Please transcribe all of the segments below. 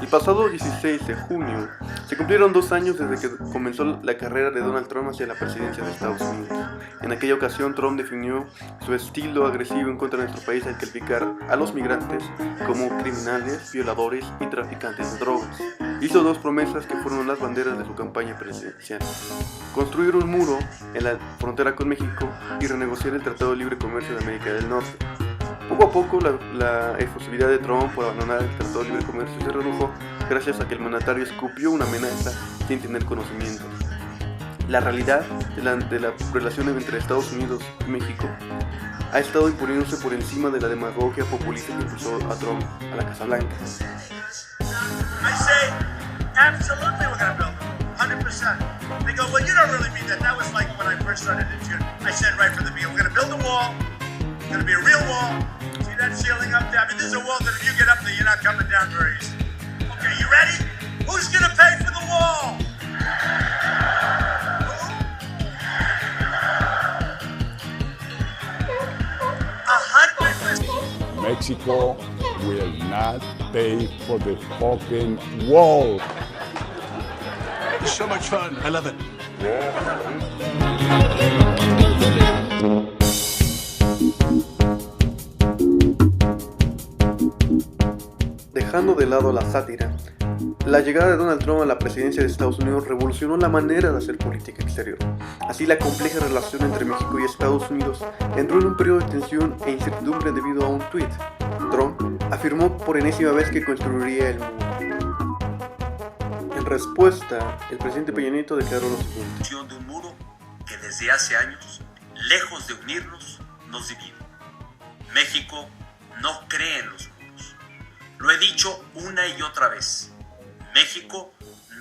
El pasado 16 de junio se cumplieron 2 años desde que comenzó la carrera de Donald Trump hacia la presidencia de Estados Unidos. En aquella ocasión, Trump definió su estilo agresivo en contra de nuestro país al calificar a los migrantes como criminales, violadores y traficantes de drogas. Hizo 2 promesas que fueron las banderas de su campaña presidencial: construir un muro en la frontera con México y renegociar el Tratado de Libre Comercio de América del Norte. Poco a poco la efusividad de Trump por abandonar el Tratado de Libre Comercio se redujo gracias a que el mandatario escupió una amenaza sin tener conocimientos. La realidad de la relación entre Estados Unidos y México ha estado imponiéndose por encima de la demagogia populista que impulsó a Trump a la Casa Blanca. I say, absolutely we're going to build them, 100%. They go, well, you don't really mean that. That was like when I first started in June. I said right from the beginning, we're going to build a wall. It's going to be a real wall. See that ceiling up there? I mean, this is a wall that if you get up there, you're not coming down very easy. Okay, you ready? Who's going to pay for the wall? Mexico will not pay for the fucking wall. It's so much fun. I love it. Dejando de lado la sátira, la llegada de Donald Trump a la presidencia de Estados Unidos revolucionó la manera de hacer política exterior. Así, la compleja relación entre México y Estados Unidos entró en un periodo de tensión e incertidumbre debido a un tuit. Trump afirmó por enésima vez que construiría el muro. En respuesta, el presidente Peña Nieto declaró lo siguiente: de un muro que desde hace años, lejos de unirnos, nos divide. México no cree en los muros. Lo he dicho una y otra vez. México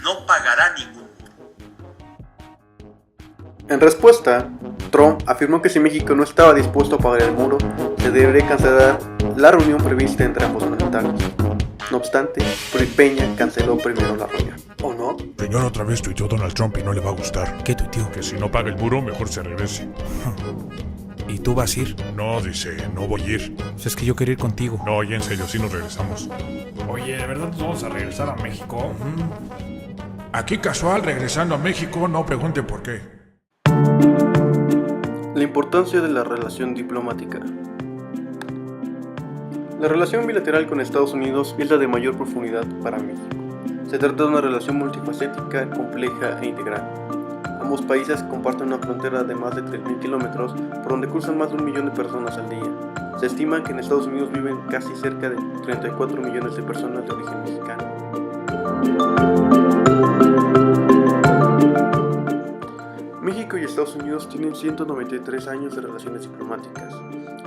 no pagará ningún muro. En respuesta, Trump afirmó que si México no estaba dispuesto a pagar el muro, se debería cancelar la reunión prevista entre ambos mandatarios. No obstante, Peña canceló primero la reunión. ¿O no? Señor, otra vez tuiteó Donald Trump y no le va a gustar. ¿Qué tuiteó? Que si no paga el muro, mejor se regrese. ¿Y tú vas a ir? No, dice, no voy a ir. Pues es que yo quiero ir contigo. No, y en serio, sí nos regresamos. Oye, ¿de verdad nos vamos a regresar a México? Aquí casual, regresando a México, no pregunte por qué. La importancia de la relación diplomática. La relación bilateral con Estados Unidos es la de mayor profundidad para México. Se trata de una relación multifacética, compleja e integral. Ambos países comparten una frontera de más de 3.000 kilómetros por donde cruzan más de 1 millón de personas al día. Se estima que en Estados Unidos viven casi cerca de 34 millones de personas de origen mexicano. México y Estados Unidos tienen 193 años de relaciones diplomáticas,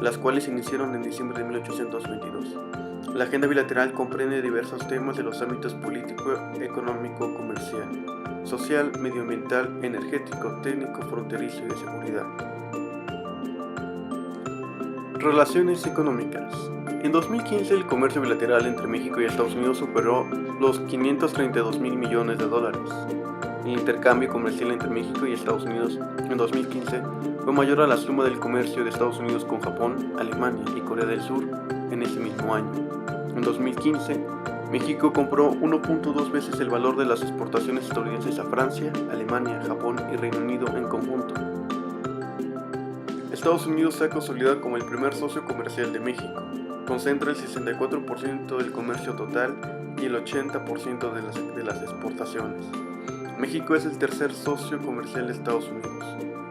las cuales se iniciaron en diciembre de 1822. La agenda bilateral comprende diversos temas de los ámbitos político, económico, comercial, social, medioambiental, energético, técnico, fronterizo y de seguridad. Relaciones económicas. En 2015, el comercio bilateral entre México y Estados Unidos superó los 532.000 millones de dólares. El intercambio comercial entre México y Estados Unidos en 2015 fue mayor a la suma del comercio de Estados Unidos con Japón, Alemania y Corea del Sur en ese mismo año. En 2015, México compró 1.2 veces el valor de las exportaciones estadounidenses a Francia, Alemania, Japón y Reino Unido en conjunto. Estados Unidos se ha consolidado como el primer socio comercial de México. Concentra el 64% del comercio total y el 80% de las exportaciones. México es el tercer socio comercial de Estados Unidos,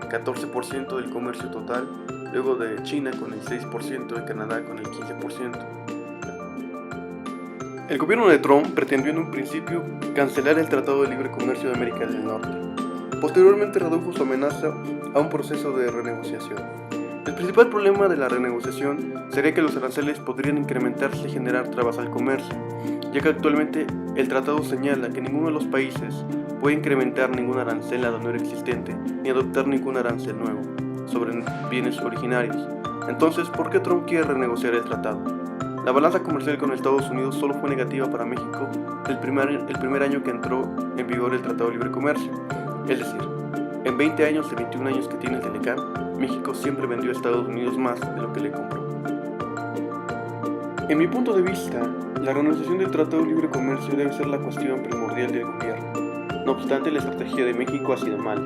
14% del comercio total, luego de China con el 6% y Canadá con el 15%. El gobierno de Trump pretendió en un principio cancelar el Tratado de Libre Comercio de América del Norte. Posteriormente redujo su amenaza a un proceso de renegociación. El principal problema de la renegociación sería que los aranceles podrían incrementarse y generar trabas al comercio, ya que actualmente el tratado señala que ninguno de los países puede incrementar ningún arancel aduanero existente ni adoptar ningún arancel nuevo sobre bienes originarios. Entonces, ¿por qué Trump quiere renegociar el tratado? La balanza comercial con Estados Unidos solo fue negativa para México el primer año que entró en vigor el Tratado de Libre Comercio. Es decir, en 20 años de 21 años que tiene el Telecán, México siempre vendió a Estados Unidos más de lo que le compró. En mi punto de vista, la renegociación del Tratado de Libre Comercio debe ser la cuestión primordial del gobierno. No obstante, la estrategia de México ha sido mala.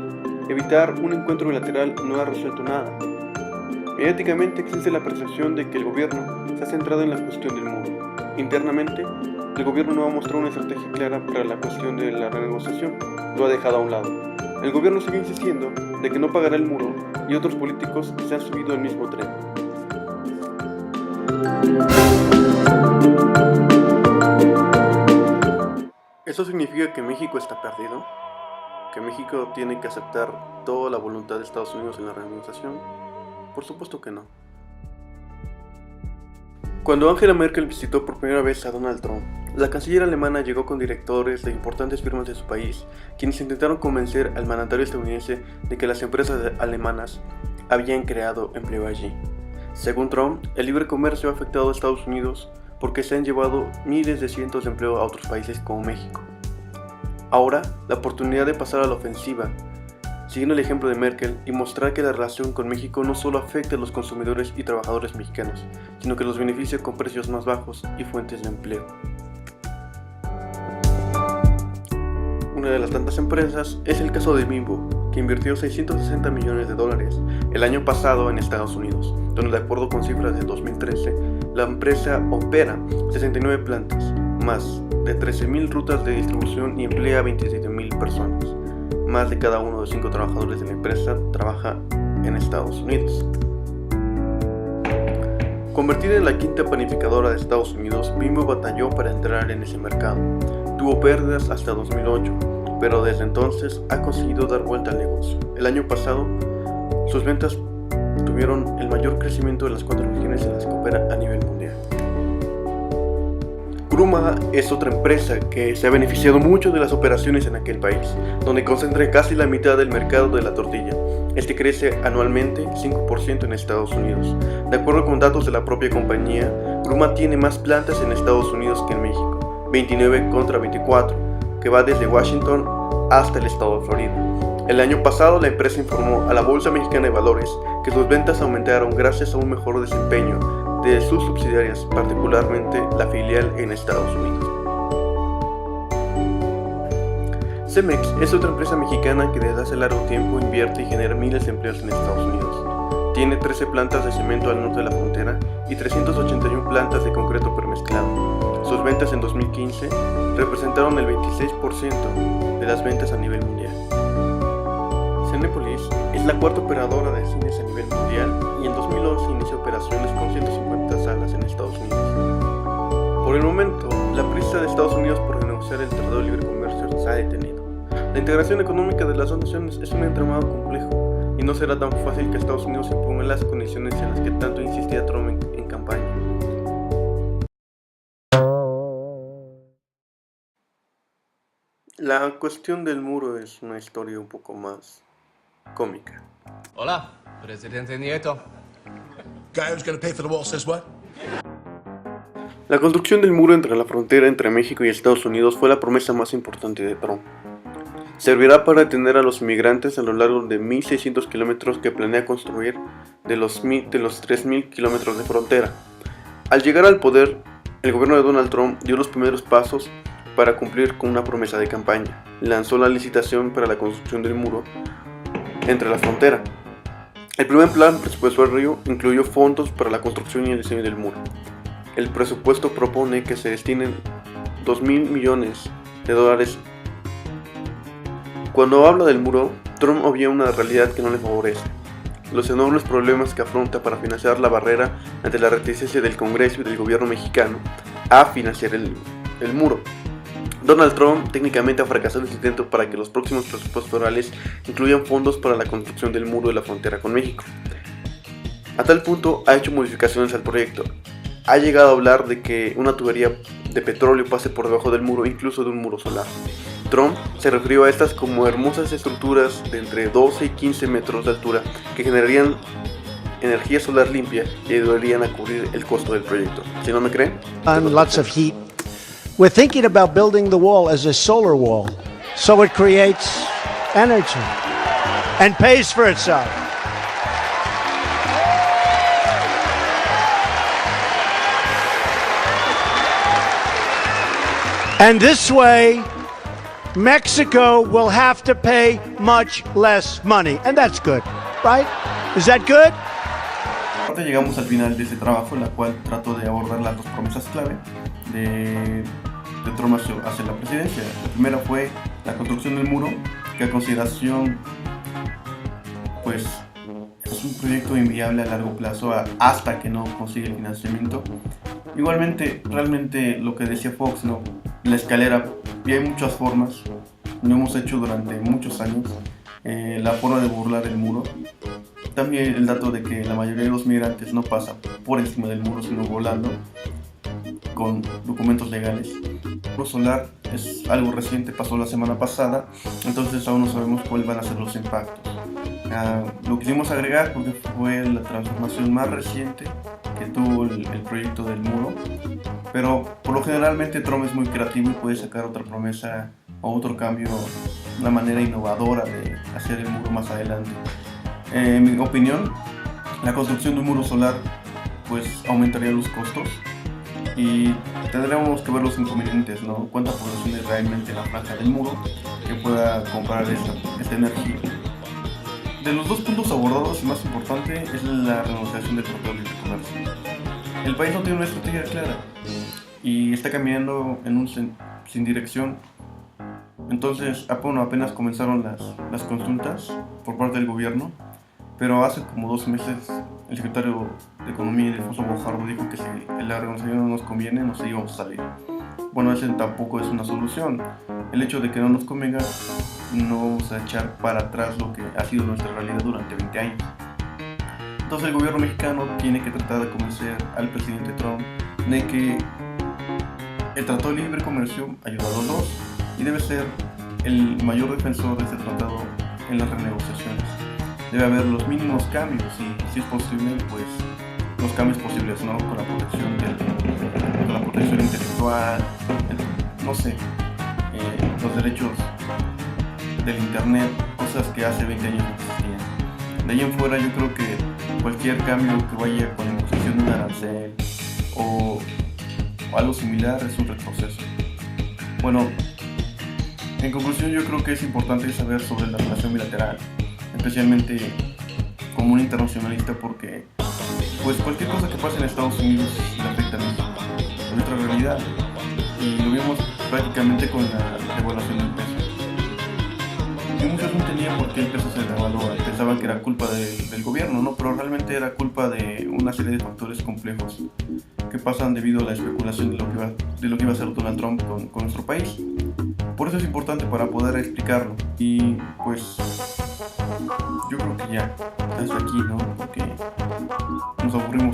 Evitar un encuentro bilateral no ha resuelto nada. Mediáticamente existe la percepción de que el gobierno se ha centrado en la cuestión del muro. Internamente, el gobierno no ha mostrado una estrategia clara para la cuestión de la renegociación. Lo ha dejado a un lado. El gobierno sigue insistiendo de que no pagará el muro y otros políticos se han subido al mismo tren. ¿Eso significa que México está perdido? ¿Que México tiene que aceptar toda la voluntad de Estados Unidos en la renegociación? Por supuesto que no. Cuando Angela Merkel visitó por primera vez a Donald Trump, la canciller alemana llegó con directores de importantes firmas de su país, quienes intentaron convencer al mandatario estadounidense de que las empresas alemanas habían creado empleo allí. Según Trump, el libre comercio ha afectado a Estados Unidos porque se han llevado miles de cientos de empleos a otros países como México. Ahora, la oportunidad de pasar a la ofensiva, siguiendo el ejemplo de Merkel, y mostrar que la relación con México no solo afecta a los consumidores y trabajadores mexicanos, sino que los beneficia con precios más bajos y fuentes de empleo. Una de las tantas empresas es el caso de Bimbo, que invirtió $660 millones el año pasado en Estados Unidos, donde de acuerdo con cifras de 2013, la empresa opera 69 plantas, más de 13,000 rutas de distribución y emplea a 27,000 personas. Más de cada uno de 5 trabajadores de la empresa trabaja en Estados Unidos. Convertida en la quinta panificadora de Estados Unidos, Bimbo batalló para entrar en ese mercado. Tuvo pérdidas hasta 2008, pero desde entonces ha conseguido dar vuelta al negocio. El año pasado, sus ventas tuvieron el mayor crecimiento de las 4 regiones en las que opera a nivel mundial. Gruma es otra empresa que se ha beneficiado mucho de las operaciones en aquel país, donde concentra casi la mitad del mercado de la tortilla. Este crece anualmente 5% en Estados Unidos. De acuerdo con datos de la propia compañía, Gruma tiene más plantas en Estados Unidos que en México, 29 contra 24, que va desde Washington hasta el estado de Florida. El año pasado, la empresa informó a la Bolsa Mexicana de Valores que sus ventas aumentaron gracias a un mejor desempeño de sus subsidiarias, particularmente la filial en Estados Unidos. Cemex es otra empresa mexicana que desde hace largo tiempo invierte y genera miles de empleos en Estados Unidos. Tiene 13 plantas de cemento al norte de la frontera y 381 plantas de concreto premezclado. Sus ventas en 2015 representaron el 26% de las ventas a nivel mundial. Cinépolis es la cuarta operadora de cines a nivel mundial y en 2011 inició operaciones con 150 salas en Estados Unidos. Por el momento, la prisa de Estados Unidos por renegociar el Tratado de Libre Comercio se ha detenido. La integración económica de las dos naciones es un entramado complejo y no será tan fácil que Estados Unidos imponga las condiciones en las que tanto insistía Trump en campaña. La cuestión del muro es una historia un poco más cómica. Hola, presidente Nieto. Guy who's gonna pay for the wall says what? La construcción del muro entre la frontera entre México y Estados Unidos fue la promesa más importante de Trump. Servirá para detener a los inmigrantes a lo largo de 1,600 kilómetros que planea construir de los 3,000 kilómetros de frontera. Al llegar al poder, el gobierno de Donald Trump dio los primeros pasos para cumplir con una promesa de campaña. Lanzó la licitación para la construcción del muro entre la frontera. El primer plan presupuestario incluyó fondos para la construcción y el diseño del muro. El presupuesto propone que se destinen $2,000 millones. Cuando habla del muro, Trump obvia una realidad que no le favorece: los enormes problemas que afronta para financiar la barrera ante la reticencia del Congreso y del gobierno mexicano a financiar el muro. Donald Trump técnicamente ha fracasado en su intento para que los próximos presupuestos federales incluyan fondos para la construcción del muro de la frontera con México. A tal punto ha hecho modificaciones al proyecto. Ha llegado a hablar de que una tubería de petróleo pase por debajo del muro, incluso de un muro solar. Trump se refirió a estas como hermosas estructuras de entre 12 y 15 metros de altura que generarían energía solar limpia y ayudarían a cubrir el costo del proyecto. ¿Si no me creen? Lots of heat. We're thinking about building the wall as a solar wall, so it creates energy and pays for itself. And this way, Mexico will have to pay much less money. And that's good, right? Is that good? Ahora llegamos al final de este trabajo, en la cual trato de abordar las dos promesas clave de Trump hacia la presidencia. La primera fue la construcción del muro, que a consideración pues es un proyecto inviable a largo plazo hasta que no consiga el financiamiento. Igualmente, realmente lo que decía Fox, ¿no? La escalera, y hay muchas formas, lo hemos hecho durante muchos años, la forma de burlar el muro. También el dato de que la mayoría de los migrantes no pasan por encima del muro, sino volando con documentos legales. El muro solar es algo reciente, pasó la semana pasada, entonces aún no sabemos cuáles van a ser los impactos. Lo quisimos agregar porque fue la transformación más reciente que tuvo el proyecto del muro, pero por lo generalmente Trump es muy creativo y puede sacar otra promesa o otro cambio, una manera innovadora de hacer el muro más adelante. En mi opinión, la construcción de un muro solar pues aumentaría los costos y tendríamos que ver los inconvenientes, ¿no? Cuánta población hay realmente en la franja del muro que pueda comprar esta energía. De los dos puntos abordados, el más importante es la renegociación del Tratado de Libre Comercio. El país no tiene una estrategia clara y está caminando sin dirección. Entonces, apenas comenzaron las consultas por parte del gobierno, pero hace como 2 meses el secretario de Economía, Alfonso Guajardo, dijo que si la renegociación no nos conviene, nos íbamos a salir. Bueno, ese tampoco es una solución. El hecho de que no nos convenga, no vamos a echar para atrás lo que ha sido nuestra realidad durante 20 años. Entonces el gobierno mexicano tiene que tratar de convencer al presidente Trump de que el Tratado de Libre Comercio ayuda a los dos y debe ser el mayor defensor de este tratado en las renegociaciones. Debe haber los mínimos cambios y, si es posible, pues los cambios posibles, ¿no? Con la protección intelectual, no sé, los derechos del internet, cosas que hace 20 años no existían. De ahí en fuera yo creo que cualquier cambio que vaya con la imposición de un arancel o algo similar es un retroceso. Bueno, en conclusión yo creo que es importante saber sobre la relación bilateral, especialmente como un internacionalista, porque pues cualquier cosa que pase en Estados Unidos le afecta a México, a nuestra realidad, y lo vimos prácticamente con la devaluación del peso. Y muchos no entendían por qué el peso se devalúa, pensaban que era culpa del gobierno, ¿no? Pero realmente era culpa de una serie de factores complejos que pasan debido a la especulación de lo que iba a hacer Donald Trump con nuestro país. Por eso es importante para poder explicarlo. Y pues yo creo que ya hasta aquí, ¿no? Porque nos aburrimos